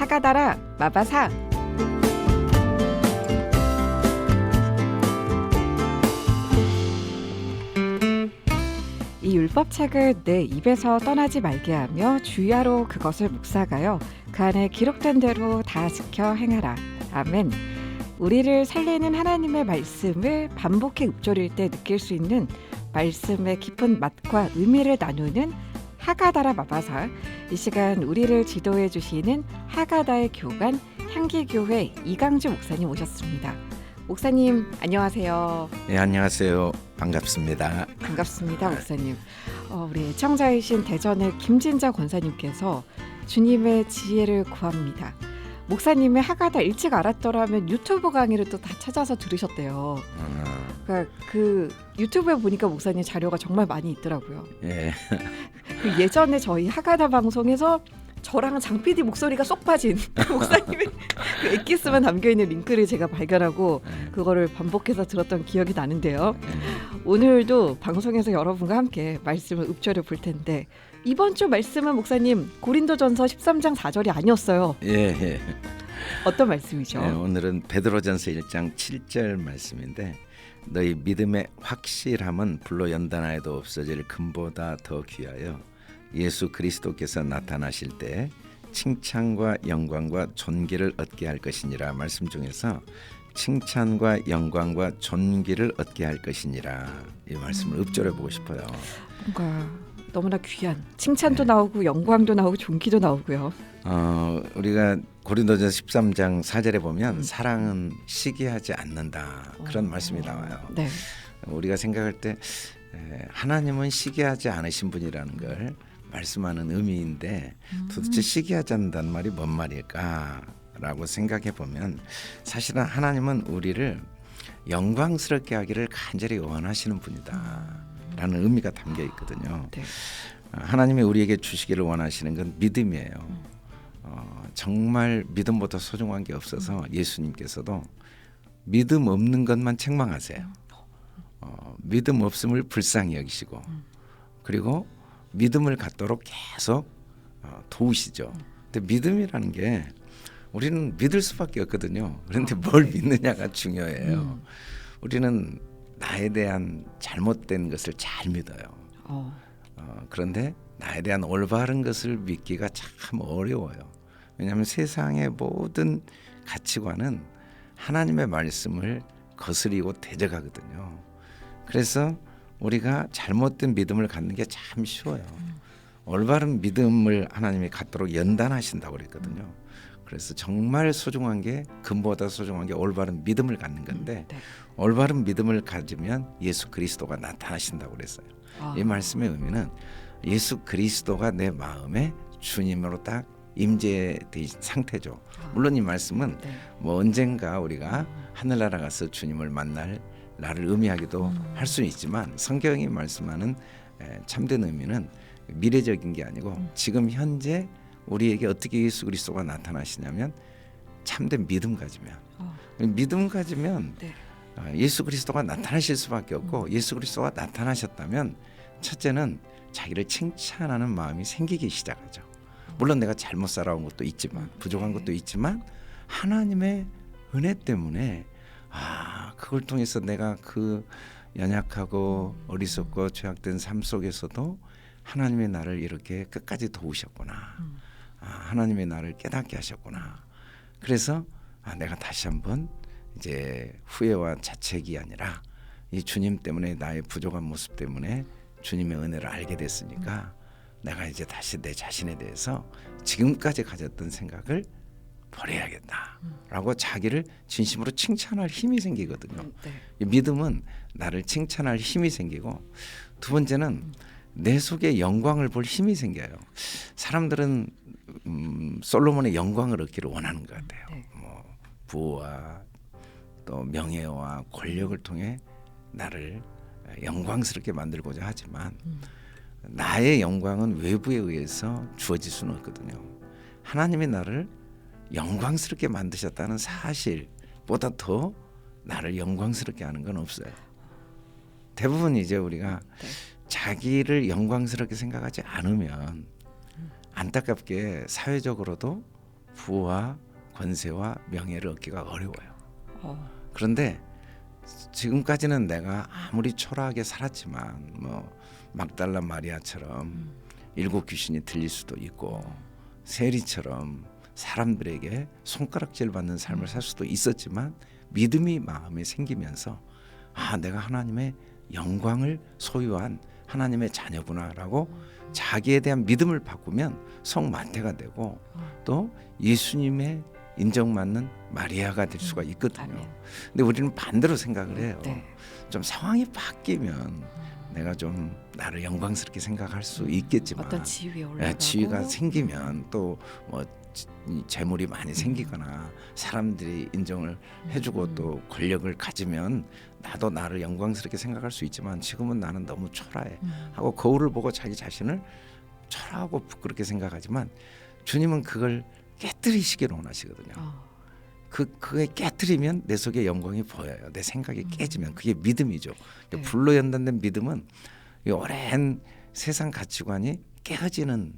하가다라 마바사. 이 율법책을 내 입에서 떠나지 말게 하며 주야로 그것을 묵상하여 그 안에 기록된 대로 다 지켜 행하라. 아멘. 우리를 살리는 하나님의 말씀을 반복해 읊조릴 때 느낄 수 있는 말씀의 깊은 맛과 의미를 나누는 하가다라 마바사. 이 시간 우리를 지도해 주시는 하가다의 교관 향기교회 이강주 목사님 오셨습니다. 목사님 안녕하세요. 네, 안녕하세요. 반갑습니다. 반갑습니다, 목사님. 우리 애청자이신 대전의 김진자 권사님께서 주님의 지혜를 구합니다. 목사님의 하가다 일찍 알았더라면 유튜브 강의를 또 다 찾아서 들으셨대요. 그러니까 그 유튜브에 보니까 목사님 자료가 정말 많이 있더라고요. 예. 그 예전에 저희 하가다 방송에서 저랑 장 PD 목소리가 쏙 빠진 그 목사님의 그 엑기스만 담겨있는 링크를 제가 발견하고 그거를 반복해서 들었던 기억이 나는데요. 오늘도 방송에서 여러분과 함께 말씀을 읊조려 볼 텐데 이번 주 말씀은 목사님 고린도전서 13장 4절이 아니었어요. 예. 어떤 말씀이죠? 예, 오늘은 베드로전서 1장 7절 말씀인데 너희 믿음의 확실함은 불로 연단하여도 없어질 금보다 더 귀하여 예수 그리스도께서 나타나실 때 칭찬과 영광과 존귀를 얻게 할 것이니라. 말씀 중에서 칭찬과 영광과 존귀를 얻게 할 것이니라. 이 말씀을 읊조려 보고 싶어요. 뭔가 너무나 귀한 칭찬도 나오고 영광도 나오고 존귀도 나오고요. 우리가 고린도전서 13장 4절에 보면 사랑은 시기하지 않는다. 그런 말씀이 나와요. 네. 우리가 생각할 때 하나님은 시기하지 않으신 분이라는 걸 말씀하는 의미인데 도대체 시기하지 않는다는 말이 뭔 말일까라고 생각해 보면 사실은 하나님은 우리를 영광스럽게 하기를 간절히 원하시는 분이다라는 의미가 담겨 있거든요. 네. 하나님이 우리에게 주시기를 원하시는 건 믿음이에요. 정말 믿음보다 소중한 게 없어서 예수님께서도 믿음 없는 것만 책망하세요. 믿음 없음을 불쌍히 여기시고 그리고 믿음을 갖도록 계속 도우시죠. 근데 믿음이라는 게 우리는 믿을 수밖에 없거든요. 그런데 뭘 믿느냐가 중요해요. 우리는 나에 대한 잘못된 것을 잘 믿어요. 그런데 나에 대한 올바른 것을 믿기가 참 어려워요. 왜냐하면 세상의 모든 가치관은 하나님의 말씀을 거스리고 대적하거든요. 그래서 우리가 잘못된 믿음을 갖는 게 참 쉬워요. 올바른 믿음을 하나님이 갖도록 연단하신다고 그랬거든요. 그래서 정말 소중한 게 금보다 소중한 게 올바른 믿음을 갖는 건데 네. 올바른 믿음을 가지면 예수 그리스도가 나타나신다고 그랬어요. 이 말씀의 의미는 예수 그리스도가 내 마음에 주님으로 딱 임재된 상태죠. 물론 이 말씀은 뭐 언젠가 우리가 하늘나라 가서 주님을 만날 나를 의미하기도 할 수는 있지만 성경이 말씀하는 참된 의미는 미래적인 게 아니고 지금 현재 우리에게 어떻게 예수 그리스도가 나타나시냐면 참된 믿음 가지면 믿음 가지면 예수 그리스도가 나타나실 수밖에 없고 예수 그리스도가 나타나셨다면 첫째는 자기를 칭찬하는 마음이 생기기 시작하죠. 물론 내가 잘못 살아온 것도 있지만 부족한 것도 있지만 하나님의 은혜 때문에 그걸 통해서 내가 그 연약하고 어리석고 죄악된 삶 속에서도 하나님의 나를 이렇게 끝까지 도우셨구나. 하나님의 나를 깨닫게 하셨구나. 그래서 내가 다시 한번 이제 후회와 자책이 아니라 이 주님 때문에 나의 부족한 모습 때문에 주님의 은혜를 알게 됐으니까 내가 이제 다시 내 자신에 대해서 지금까지 가졌던 생각을 버려야겠다라고 자기를 진심으로 칭찬할 힘이 생기거든요. 이 믿음은 나를 칭찬할 힘이 생기고 두 번째는 내 속에 영광을 볼 힘이 생겨요. 사람들은 솔로몬의 영광을 얻기를 원하는 것 같아요. 뭐 부와 또 명예와 권력을 통해 나를 영광스럽게 만들고자 하지만 나의 영광은 외부에 의해서 주어질 수는 없거든요. 하나님이 나를 영광스럽게 만드셨다는 사실보다 더 나를 영광스럽게 하는 건 없어요. 대부분 이제 우리가 자기를 영광스럽게 생각하지 않으면 안타깝게 사회적으로도 부와 권세와 명예를 얻기가 어려워요. 어. 그런데 지금까지는 내가 아무리 초라하게 살았지만 뭐 막달라 마리아처럼 7 귀신이 들릴 수도 있고 세리처럼 사람들에게 손가락질 받는 삶을 살 수도 있었지만 믿음이 마음에 생기면서 내가 하나님의 영광을 소유한 하나님의 자녀구나라고 자기에 대한 믿음을 바꾸면 성만태가 되고 또 예수님의 인정받는 마리아가 될 수가 있거든요. 아멘. 근데 우리는 반대로 생각을 해요. 네. 좀 상황이 바뀌면 내가 좀 나를 영광스럽게 생각할 수 있겠지만 어떤 지위에 올라가고 지위가 생기면 또 뭐 재물이 많이 생기거나 사람들이 인정을 해주고 또 권력을 가지면 나도 나를 영광스럽게 생각할 수 있지만 지금은 나는 너무 초라해 하고 거울을 보고 자기 자신을 초라하고 부끄럽게 생각하지만 주님은 그걸 깨뜨리시기를 원하시거든요. 그게 깨뜨리면 내 속에 영광이 보여요. 내 생각이 깨지면 그게 믿음이죠. 네. 불로 연단된 믿음은 이 오랜 세상 가치관이 깨어지는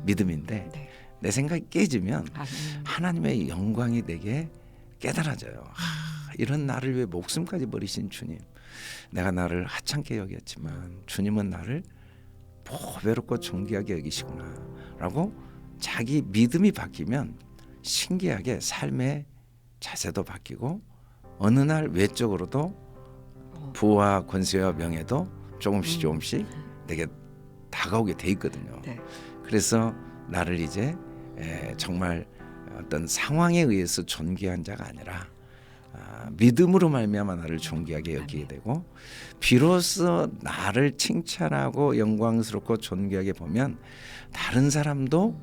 믿음인데 네. 내 생각이 깨지면 아멘. 하나님의 영광이 내게 깨달아져요. 이런 나를 위해 목숨까지 버리신 주님, 내가 나를 하찮게 여겼지만 주님은 나를 보배롭고 존귀하게 여기시구나 라고 자기 믿음이 바뀌면 신기하게 삶의 자세도 바뀌고 어느 날 외적으로도 부와 권세와 명예도 조금씩 내게 다가오게 돼 있거든요. 네. 그래서 나를 이제 정말 어떤 상황에 의해서 존귀한 자가 아니라 믿음으로 말미암아 나를 존귀하게 여기게 되고 비로소 나를 칭찬하고 영광스럽고 존귀하게 보면 다른 사람도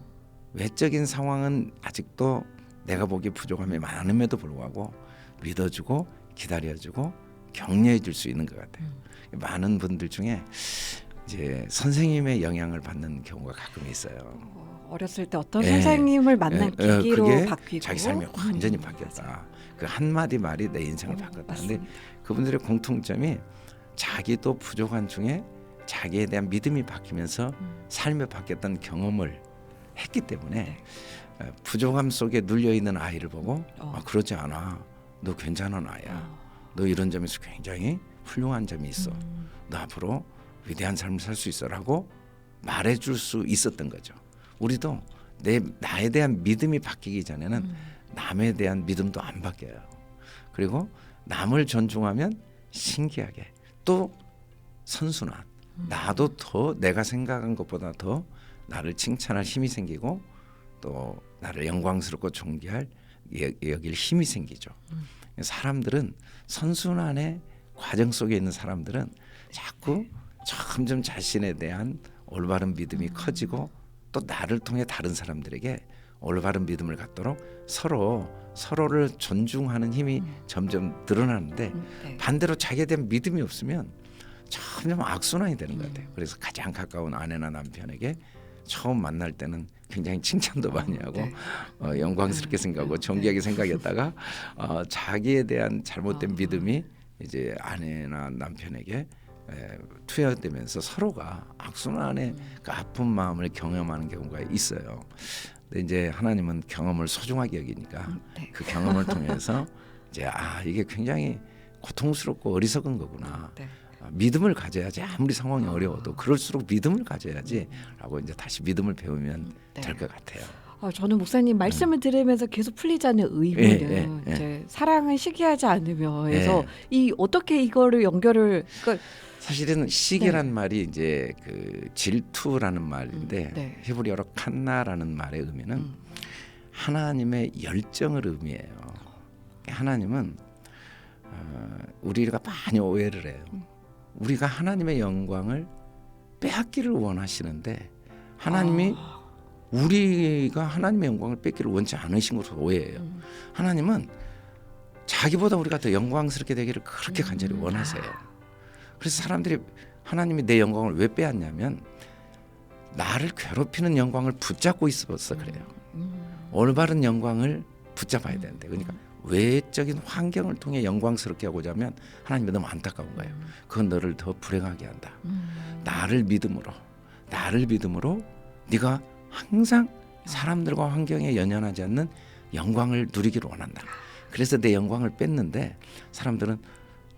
외적인 상황은 아직도 내가 보기에 부족함이 많음에도 불구하고 믿어주고 기다려주고 격려해 줄 수 있는 것 같아요. 많은 분들 중에 이제 선생님의 영향을 받는 경우가 가끔 있어요. 어렸을 때 어떤 선생님을 만난 계기로 그게 바뀌고 자기 삶이 완전히 바뀌었다. 그 한마디 말이 내 인생을 바꿨다. 근데 그분들의 공통점이 자기도 부족한 중에 자기에 대한 믿음이 바뀌면서 삶에 바뀌었던 경험을 했기 때문에 부족함 속에 눌려있는 아이를 보고 그러지 않아. 너 괜찮은 아이야. 너 이런 점에서 굉장히 훌륭한 점이 있어. 너 앞으로 위대한 삶을 살 수 있어라고 말해줄 수 있었던 거죠. 우리도 나에 대한 믿음이 바뀌기 전에는 남에 대한 믿음도 안 바뀌어요. 그리고 남을 존중하면 신기하게 또 선순환. 나도 더 내가 생각한 것보다 더 나를 칭찬할 힘이 생기고 또 나를 영광스럽고 존귀할 여길 힘이 생기죠. 사람들은 선순환의 과정 속에 있는 사람들은 자꾸 점점 자신에 대한 올바른 믿음이 커지고 또 나를 통해 다른 사람들에게 올바른 믿음을 갖도록 서로를 존중하는 힘이 점점 늘어나는데 반대로 자기에 대한 믿음이 없으면 점점 악순환이 되는 것 같아요. 그래서 가장 가까운 아내나 남편에게 처음 만날 때는 굉장히 칭찬도 많이 하고 영광스럽게 생각하고 존귀하게 생각했다가 자기에 대한 잘못된 믿음이 이제 아내나 남편에게 투여되면서 서로가 악순환의 그 아픈 마음을 경험하는 경우가 있어요. 근데 이제 하나님은 경험을 소중하게 여기니까 그 경험을 통해서 이제 이게 굉장히 고통스럽고 어리석은 거구나. 믿음을 가져야지. 아무리 상황이 어려워도 그럴수록 믿음을 가져야지라고 이제 다시 믿음을 배우면 될 것 같아요. 저는 목사님 말씀을 들으면서 계속 풀리지 않는 의문은 이제 사랑은 시기하지 않으며 해서 이 어떻게 이거를 연결을 사실은 시기란 말이 이제 그 질투라는 말인데 히브리어로 칸나라는 말의 의미는 하나님의 열정을 의미해요. 하나님은 우리가 많이 오해를 해요. 우리가 하나님의 영광을 빼앗기를 원하시는데 하나님이 우리가 하나님의 영광을 뺏기를 원치 않으신 것으로 오해해요. 하나님은 자기보다 우리가 더 영광스럽게 되기를 그렇게 간절히 원하세요. 그래서 사람들이 하나님이 내 영광을 왜 빼앗냐면 나를 괴롭히는 영광을 붙잡고 있어서 그래요. 올바른 영광을 붙잡아야 되는데 그러니까 외적인 환경을 통해 영광스럽게 하고자 하면 하나님이 너무 안타까운 거예요. 그건 너를 더 불행하게 한다. 나를 믿음으로 네가 항상 사람들과 환경에 연연하지 않는 영광을 누리기를 원한다. 그래서 내 영광을 뺐는데 사람들은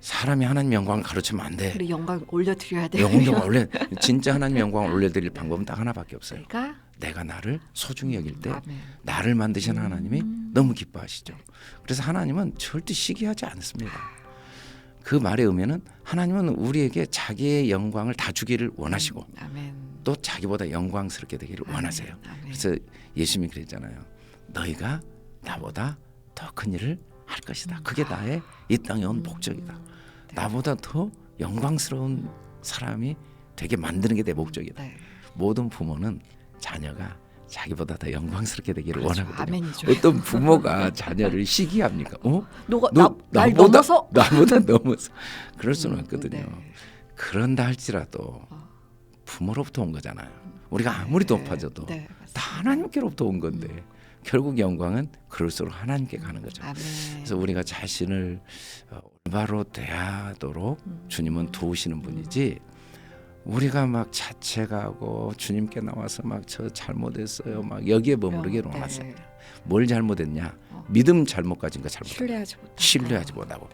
사람이 하나님 영광을 가르치면 안 돼. 우리 영광 올려드려야 돼요. 영광 올려 진짜 하나님 영광을 올려드릴 방법은 딱 하나밖에 없어요. 내가 나를 소중히 여길 때 아멘. 나를 만드신 하나님이 너무 기뻐하시죠. 그래서 하나님은 절대 시기하지 않습니다. 그 말의 의미는 하나님은 우리에게 자기의 영광을 다 주기를 원하시고 아멘. 또 자기보다 영광스럽게 되기를 원하세요. 아멘. 그래서 예수님이 그랬잖아요. 너희가 나보다 더 큰 일을 할 것이다. 그게 나의 이 땅에 온 목적이다. 네. 나보다 더 영광스러운 사람이 되게 만드는 게 내 목적이다. 네. 모든 부모는 자녀가 자기보다 더 영광스럽게 되기를 그렇죠. 원하거든요. 아멘이죠. 어떤 부모가 자녀를 시기합니까? 날 나보다 넘어서 넘어서 그럴 수는 없거든요. 네. 그런다 할지라도 부모로부터 온 거잖아요. 우리가 아무리 높아져도 네, 다 하나님께로부터 온 건데 결국 영광은 그럴수록 하나님께 가는 거죠. 아멘. 그래서 우리가 자신을 올바로 대하도록 주님은 도우시는 분이지 우리가 막 자책하고 주님께 나와서 막 저 잘못했어요 막 여기에 머무르기를 원하세요. 네. 뭘 잘못했냐? 믿음 잘못 가진 거 잘못. 신뢰하지 못하고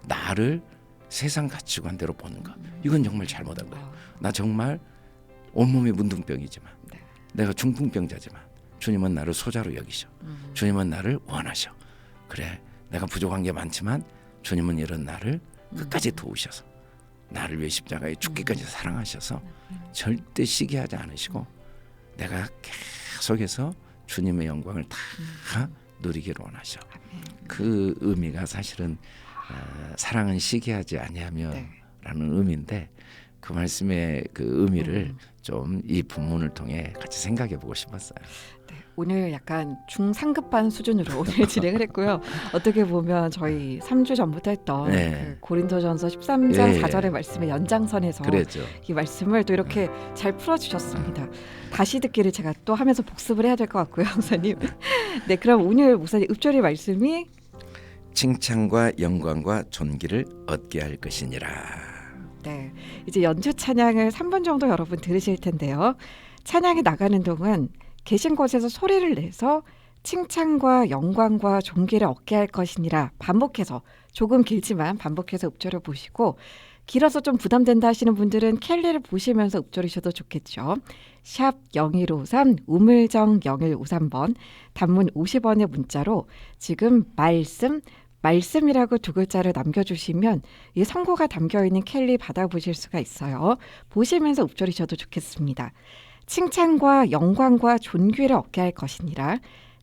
나를 세상 가치관 대로 보는 거 이건 정말 잘못한 거예요. 나 정말 온몸이 문둥병이지만 내가 중풍병자지만 주님은 나를 소자로 여기셔. 주님은 나를 원하셔. 그래 내가 부족한 게 많지만 주님은 이런 나를 끝까지 도우셔서 나를 위해 십자가에 죽기까지 사랑하셔서 절대 시기하지 않으시고 내가 계속해서 주님의 영광을 다 누리기를 원하셔. 그 의미가 사실은 사랑은 시기하지 아니하며 라는 의미인데 그 말씀의 그 의미를 좀 이 본문을 통해 같이 생각해 보고 싶었어요. 네, 오늘 약간 중상급반 수준으로 오늘 진행을 했고요. 어떻게 보면 저희 3주 전부터 했던 그 고린도전서 13장 4절의 말씀의 연장선에서 그랬죠. 이 말씀을 또 이렇게 잘 풀어주셨습니다. 다시 듣기를 제가 또 하면서 복습을 해야 될 것 같고요, 목사님. 네, 그럼 오늘 목사님 읊조리 말씀이 칭찬과 영광과 존귀를 얻게 할 것이니라. 네, 이제 연주 찬양을 3분 정도 여러분 들으실 텐데요. 찬양이 나가는 동안 계신 곳에서 소리를 내서 칭찬과 영광과 존귀를 얻게 할 것이니라 반복해서 조금 길지만 반복해서 읊조려 보시고 길어서 좀 부담된다 하시는 분들은 캘리를 보시면서 읊조리셔도 좋겠죠. 샵 0153 우물정 0153번 단문 50원의 문자로 지금 말씀이라고 두 글자를 남겨주시면 이 선고가 담겨있는 캘리 받아보실 수가 있어요. 보시면서 읊조리셔도 좋겠습니다. 칭찬과 영광과 존귀를 얻게 할 것이니라.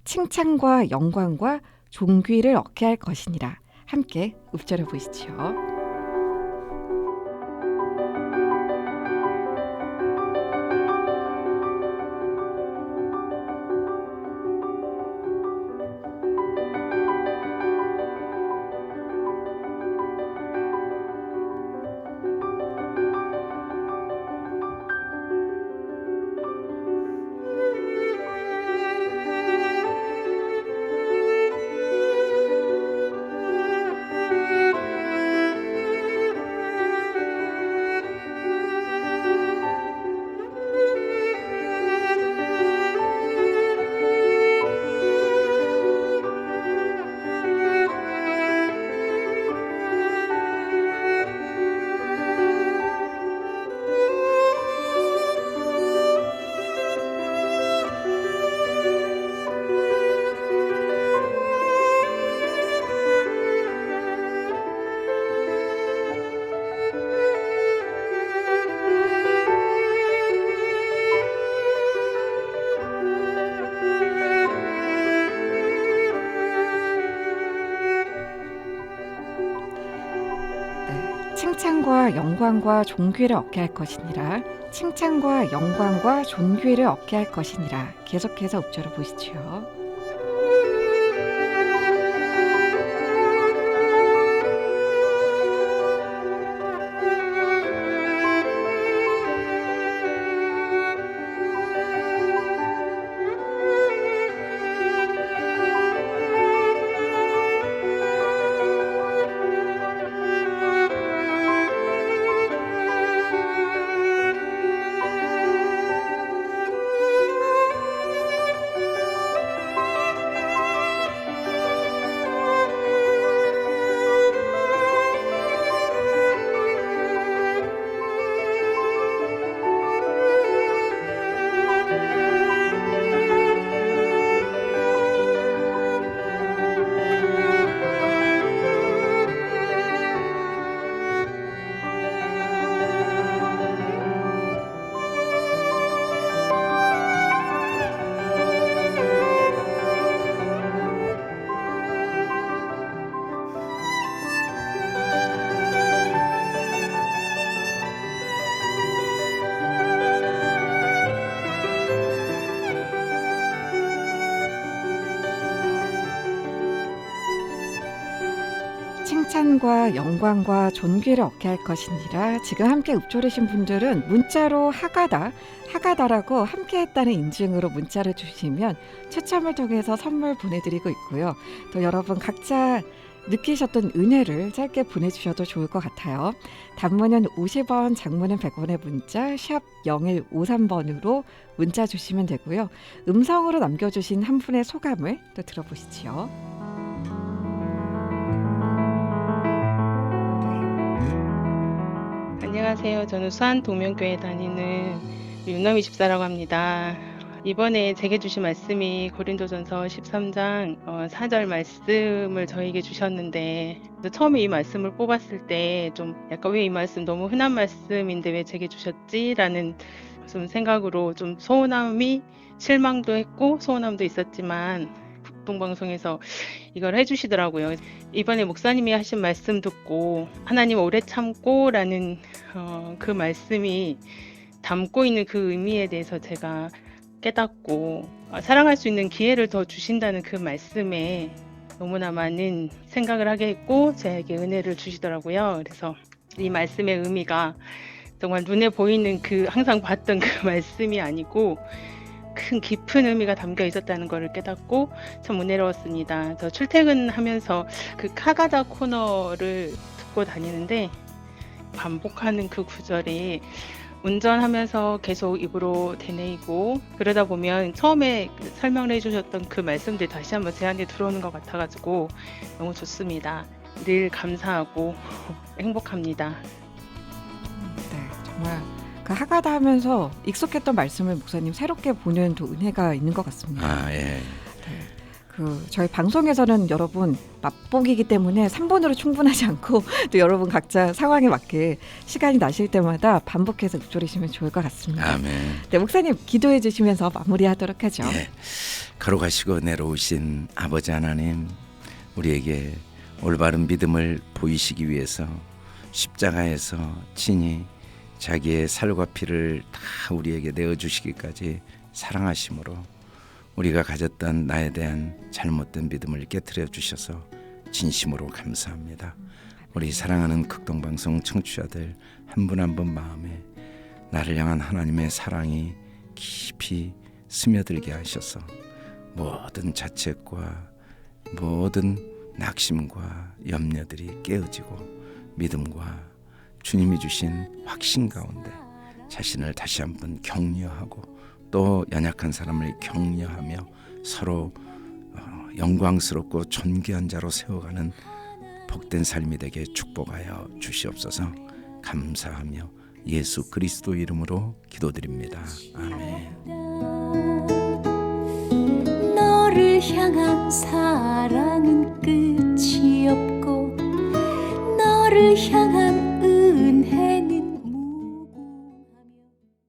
칭찬과 영광과 존귀를 얻게 할 것이니라. 함께 읊조려 보시죠. 칭찬과 영광과 존귀를 얻게 할 것이니라. 칭찬과 영광과 존귀를 얻게 할 것이니라. 계속해서 읊조려 보시죠. 칭찬과 영광과 존귀를 얻게 할 것이니라. 지금 함께 읊조리신 분들은 문자로 하가다라고 함께 했다는 인증으로 문자를 주시면 추첨을 통해서 선물 보내드리고 있고요. 또 여러분 각자 느끼셨던 은혜를 짧게 보내주셔도 좋을 것 같아요. 단문은 50원, 장문은 100원의 문자 샵 0153번으로 문자 주시면 되고요. 음성으로 남겨주신 한 분의 소감을 또 들어보시죠. 안녕하세요. 저는 수안 동명교회 다니는 윤남희 집사라고 합니다. 이번에 제게 주신 말씀이 고린도전서 13장 4절 말씀을 저에게 주셨는데, 처음에 이 말씀을 뽑았을 때 좀 약간 왜 이 말씀 너무 흔한 말씀인데 왜 제게 주셨지라는 좀 생각으로 좀 서운함이, 실망도 했고 서운함도 있었지만 북동방송에서 이걸 해주시더라고요. 이번에 목사님이 하신 말씀 듣고 하나님 오래 참고 라는 그 말씀이 담고 있는 그 의미에 대해서 제가 깨닫고 사랑할 수 있는 기회를 더 주신다는 그 말씀에 너무나 많은 생각을 하게 했고 저에게 은혜를 주시더라고요. 그래서 이 말씀의 의미가 정말 눈에 보이는 그 항상 봤던 그 말씀이 아니고 큰 깊은 의미가 담겨 있었다는 것을 깨닫고 참 은혜로웠습니다. 저 출퇴근하면서 그 카가다 코너를 듣고 다니는데 반복하는 그 구절이 운전하면서 계속 입으로 되뇌이고 그러다 보면 처음에 설명을 해주셨던 그 말씀들 다시 한번 제 안에 들어오는 것 같아가지고 너무 좋습니다. 늘 감사하고 행복합니다. 네, 정말 그 하가다 하면서 익숙했던 말씀을 목사님 새롭게 보는 또 은혜가 있는 것 같습니다. 예. 저희 방송에서는 여러분 맛보기이기 때문에 3번으로 충분하지 않고 또 여러분 각자 상황에 맞게 시간이 나실 때마다 반복해서 읊조리시면 좋을 것 같습니다. 아멘. 네, 목사님 기도해 주시면서 마무리하도록 하죠. 네. 거룩하시고 내려오신 아버지 하나님, 우리에게 올바른 믿음을 보이시기 위해서 십자가에서 친히 자기의 살과 피를 다 우리에게 내어주시기까지 사랑하심으로 우리가 가졌던 나에 대한 잘못된 믿음을 깨트려 주셔서 진심으로 감사합니다. 우리 사랑하는 극동방송 청취자들 한 분 한 분 마음에 나를 향한 하나님의 사랑이 깊이 스며들게 하셔서 모든 자책과 모든 낙심과 염려들이 깨어지고 믿음과 주님이 주신 확신 가운데 자신을 다시 한번 격려하고 또 연약한 사람을 격려하며 서로 영광스럽고 존귀한 자로 세워가는 복된 삶이 되게 축복하여 주시옵소서. 감사하며 예수 그리스도 이름으로 기도드립니다. 아멘. 너를 향한 사랑은 끝이 없고 너를 향한